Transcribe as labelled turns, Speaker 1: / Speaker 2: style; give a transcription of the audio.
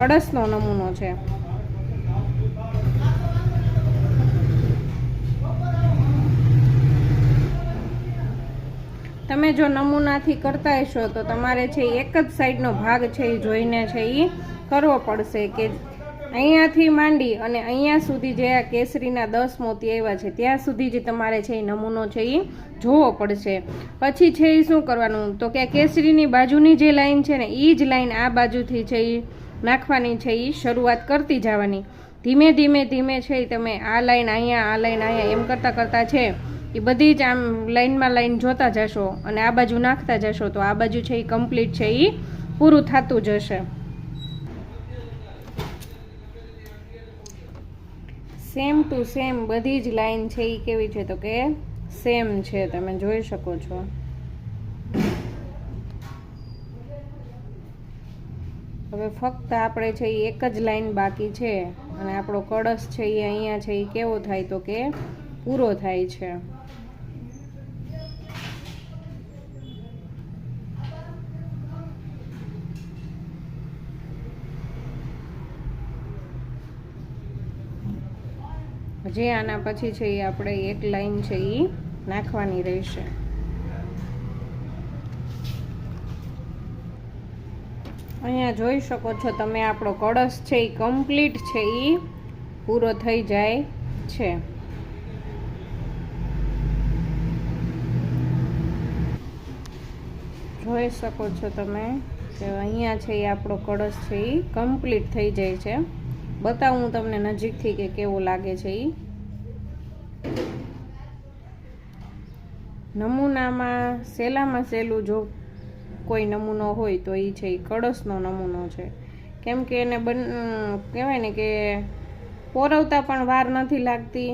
Speaker 1: કળશનો નમૂનો છે। તમે જો નમૂનાથી કરતા હશો તો તમારે છે એક જ સાઈડનો ભાગ છે એ જોઈને છે એ કરવો પડશે કે અહીંયાથી માંડી અને અહીંયા સુધી જે આ કેસરીના 10 મોતી આવ્યા છે ત્યાં સુધી જ તમારે છે એ નમૂનો છે એ જોવો પડશે। પછી છે એ શું કરવાનું તો કે કેસરીની બાજુની જે લાઈન છે ને એ જ લાઈન આ બાજુથી છે એ નાખવાની છે એ શરૂઆત કરતી જવાની। ધીમે ધીમે ધીમે છે તમે આ લાઈન અહીંયા આ લાઈન અહીંયા એમ કરતાં કરતાં છે એ બધી જ આમ લાઈનમાં લાઈન જોતા જશો અને આ બાજુ નાખતા જશો તો આ બાજુ છે એ કમ્પ્લીટ છે એ પૂરું થતું જશે। સેમ ટુ સેમ બધી જ લાઈન છે એ કેવી છે તો કે સેમ છે, તમે જોઈ શકો છો। હવે ફક્ત આપણે છે એ એક જ લાઈન બાકી છે અને આપણો કળશ છે એ અહીંયા છે એ કેવો થાય તો કે પૂરો થાય છે। જે આના પછી છે એ આપણે એક લાઈન છે એ નાખવાની રહેશે। અહીંયા જોઈ શકો છો તમે આપણો કળશ છે એ કમ્પ્લીટ છે એ પૂરો થઈ જાય છે। જોઈ શકો છો તમે કે અહીંયા છે એ આપણો કળશ છે એ કમ્પ્લીટ થઈ જાય છે। બતાવું તમને નજીકથી કે કેવો લાગે છે એ। નમૂનામાં સહેલામાં સહેલું જો કોઈ નમૂનો હોય તો એ છે એ કળશનો નમૂનો છે, કેમ કે એને કહેવાય ને કે પોરવતા પણ વાર નથી લાગતી।